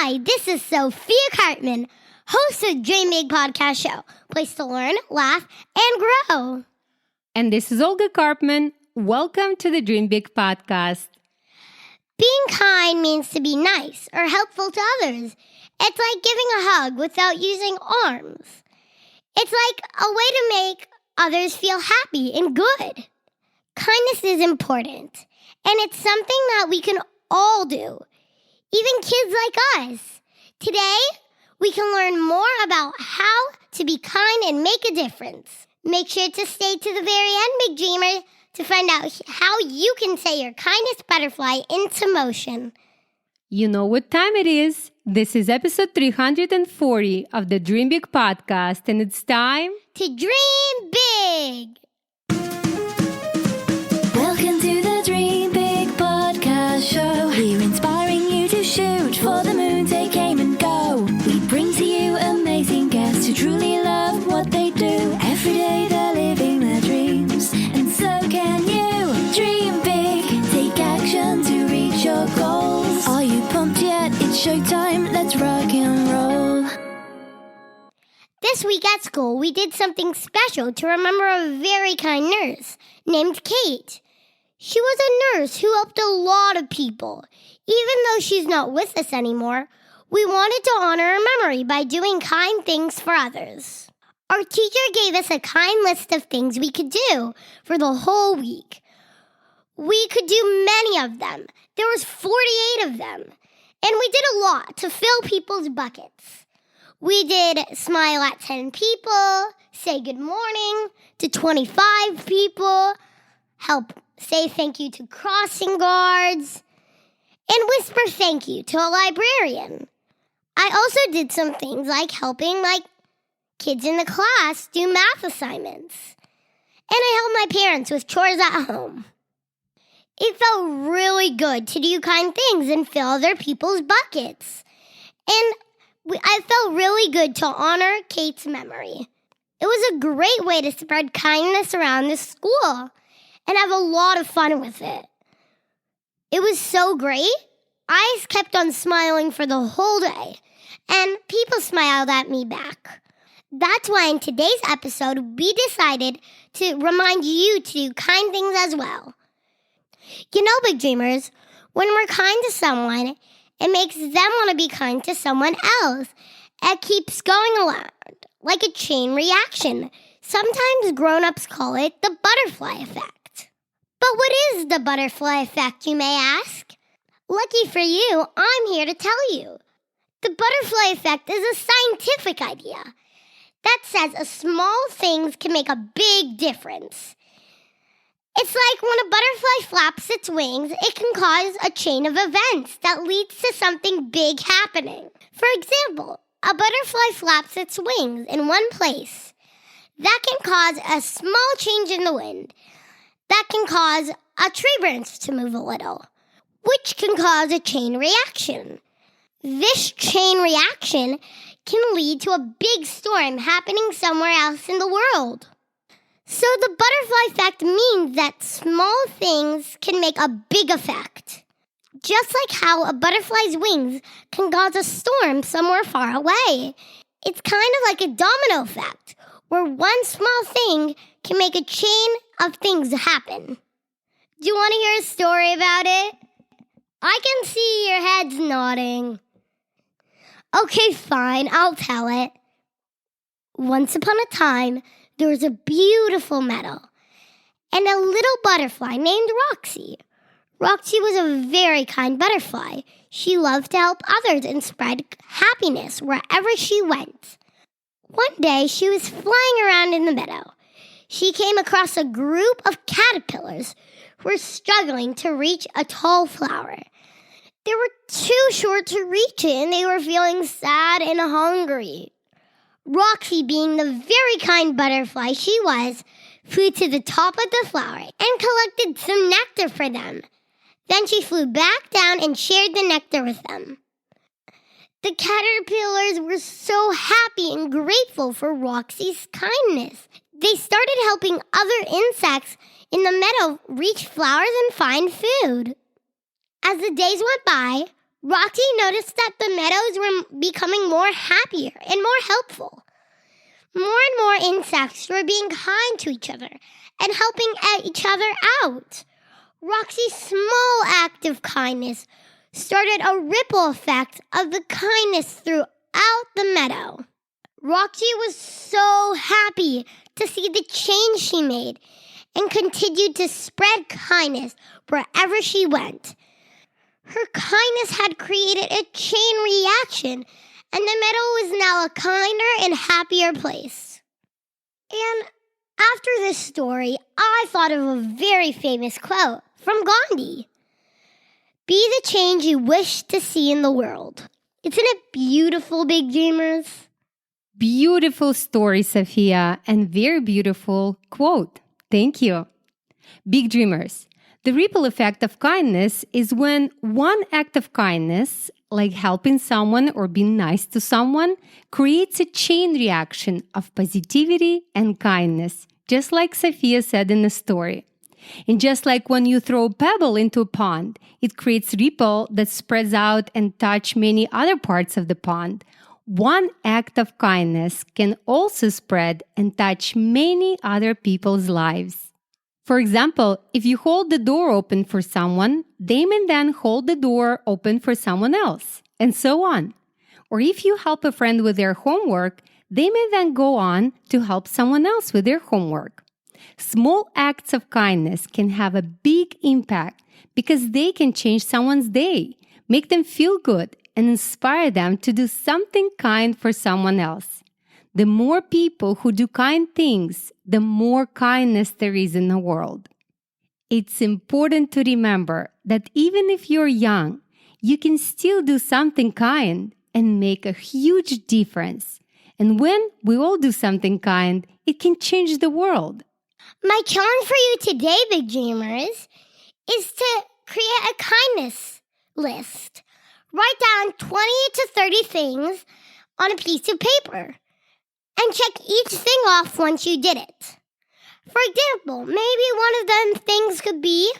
Hi, this is Sophia Cartman, host of Dream Big Podcast Show, place to learn, laugh, and grow. And this is Olga Cartman. Welcome to the Dream Big Podcast. Being kind means to be nice or helpful to others. It's like giving a hug without using arms. It's like a way to make others feel happy and good. Kindness is important, and it's something that we can all do, even kids like us. Today, we can learn more about how to be kind and make a difference. Make sure to stay to the very end, Big Dreamer, to find out how you can set your kindness butterfly into motion. You know what time it is. This is episode 340 of the Dream Big Podcast, and it's time to dream big. Welcome to the Dream Big Podcast Show. We're inspiring you to shoot for the moon, take aim and go. We bring to you amazing guests who truly love what they do. Every day they're living their dreams, and so can you. Dream big, take action to reach your goals. Are you pumped yet? It's showtime, let's rock and roll. This week at school, we did something special to remember a very kind nurse named Kate. She was a nurse who helped a lot of people. Even though she's not with us anymore, we wanted to honor her memory by doing kind things for others. Our teacher gave us a kind list of things we could do for the whole week. We could do many of them. There was 48 of them. And we did a lot to fill people's buckets. We did smile at 10 people, say good morning to 25 people, help say thank you to crossing guards, and whisper thank you to a librarian. I also did some things like helping kids in the class do math assignments. And I helped my parents with chores at home. It felt really good to do kind things and fill other people's buckets. And I felt really good to honor Kate's memory. It was a great way to spread kindness around the school and have a lot of fun with it. It was so great. I kept on smiling for the whole day, and people smiled at me back. That's why in today's episode, we decided to remind you to do kind things as well. You know, Big Dreamers, when we're kind to someone, it makes them want to be kind to someone else. It keeps going around, like a chain reaction. Sometimes grown-ups call it the butterfly effect. But what is the butterfly effect, you may ask? Lucky for you, I'm here to tell you. The butterfly effect is a scientific idea that says a small things can make a big difference. It's like when a butterfly flaps its wings, it can cause a chain of events that leads to something big happening. For example, a butterfly flaps its wings in one place. That can cause a small change in the wind. That can cause a tree branch to move a little, which can cause a chain reaction. This chain reaction can lead to a big storm happening somewhere else in the world. So the butterfly effect means that small things can make a big effect. Just like how a butterfly's wings can cause a storm somewhere far away. It's kind of like a domino effect, where one small thing can make a chain of things happen. Do you want to hear a story about it? I can see your heads nodding. Okay, fine, I'll tell it. Once upon a time, there was a beautiful meadow and a little butterfly named Roxy. Roxy was a very kind butterfly. She loved to help others and spread happiness wherever she went. One day, she was flying around in the meadow. She came across a group of caterpillars who were struggling to reach a tall flower. They were too short to reach it, and they were feeling sad and hungry. Roxy, being the very kind butterfly she was, flew to the top of the flower and collected some nectar for them. Then she flew back down and shared the nectar with them. The caterpillars were so happy and grateful for Roxy's kindness. They started helping other insects in the meadow reach flowers and find food. As the days went by, Roxy noticed that the meadows were becoming more happier and more helpful. More and more insects were being kind to each other and helping each other out. Roxy's small act of kindness started a ripple effect of the kindness throughout the meadow. Roxy was so happy to see the change she made and continued to spread kindness wherever she went. Her kindness had created a chain reaction, and the meadow was now a kinder and happier place. And after this story, I thought of a very famous quote from Gandhi. Be the change you wish to see in the world. Isn't it beautiful, Big Dreamers? Beautiful story, Sophia, and very beautiful quote. Thank you. Big Dreamers, the ripple effect of kindness is when one act of kindness, like helping someone or being nice to someone, creates a chain reaction of positivity and kindness, just like Sophia said in the story. And just like when you throw a pebble into a pond, it creates ripple that spreads out and touch many other parts of the pond. One act of kindness can also spread and touch many other people's lives. For example, if you hold the door open for someone, they may then hold the door open for someone else, and so on. Or if you help a friend with their homework, they may then go on to help someone else with their homework. Small acts of kindness can have a big impact because they can change someone's day, make them feel good, and inspire them to do something kind for someone else. The more people who do kind things, the more kindness there is in the world. It's important to remember that even if you're young, you can still do something kind and make a huge difference. And when we all do something kind, it can change the world. My challenge for you today, Big Dreamers, is to create a kindness list. Write down 20 to 30 things on a piece of paper and check each thing off once you did it. For example, maybe one of them things could be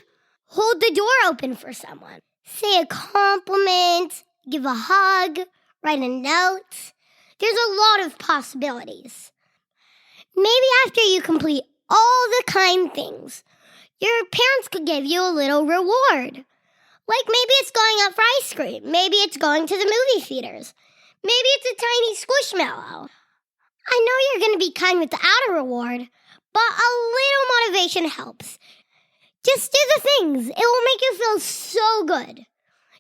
hold the door open for someone, say a compliment, give a hug, write a note. There's a lot of possibilities. Maybe after you complete all the kind things, your parents could give you a little reward. Like maybe it's going out for ice cream. Maybe it's going to the movie theaters. Maybe it's a tiny squishmallow. I know you're going to be kind without a reward, but a little motivation helps. Just do the things. It will make you feel so good.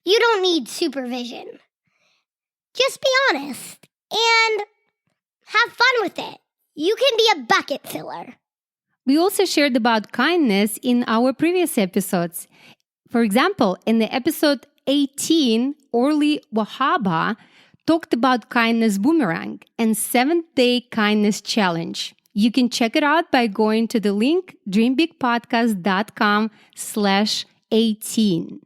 You don't need supervision. Just be honest and have fun with it. You can be a bucket filler. We also shared about kindness in our previous episodes. For example, in the episode 18, Orly Wahaba talked about kindness boomerang and 7-day kindness challenge. You can check it out by going to the link dreambigpodcast.com/18.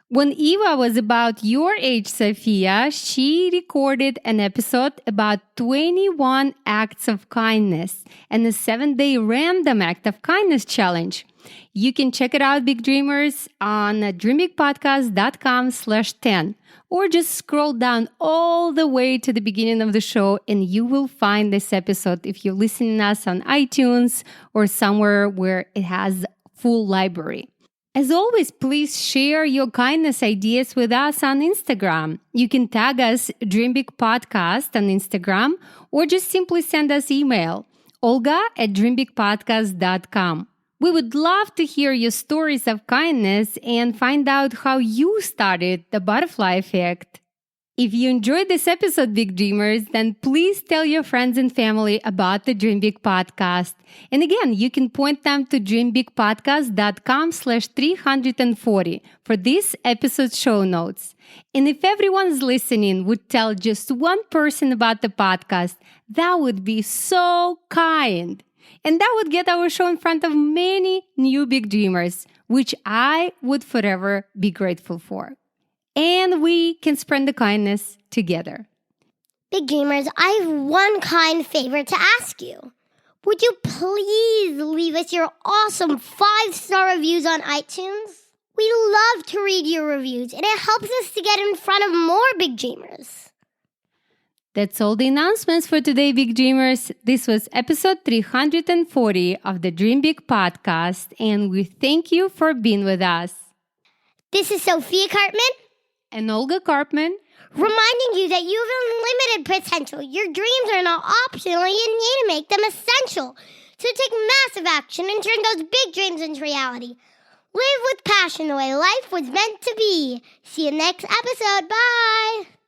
When Eva was about your age, Sophia, she recorded an episode about 21 acts of kindness and a 7-day random act of kindness challenge. You can check it out, Big Dreamers, on dreambigpodcast.com/10, or just scroll down all the way to the beginning of the show and you will find this episode if you're listening to us on iTunes or somewhere where it has full library. As always, please share your kindness ideas with us on Instagram. You can tag us Dream Big Podcast on Instagram or just simply send us email, olga@dreambigpodcast.com. We would love to hear your stories of kindness and find out how you started the butterfly effect. If you enjoyed this episode, Big Dreamers, then please tell your friends and family about the Dream Big Podcast. And again, you can point them to dreambigpodcast.com/340 for this episode's show notes. And if everyone's listening would tell just one person about the podcast, that would be so kind. And that would get our show in front of many new Big Dreamers, which I would forever be grateful for. And we can spread the kindness together. Big Dreamers, I have one kind favor to ask you. Would you please leave us your awesome 5-star reviews on iTunes? We love to read your reviews, and it helps us to get in front of more big dreamers. That's all the announcements for today, Big Dreamers. This was episode 340 of the Dream Big podcast, and we thank you for being with us. This is Sophia Cartman and Olga Karpman, reminding you that you have unlimited potential. Your dreams are not optional. You need to make them essential. So take massive action and turn those big dreams into reality. Live with passion the way life was meant to be. See you next episode. Bye.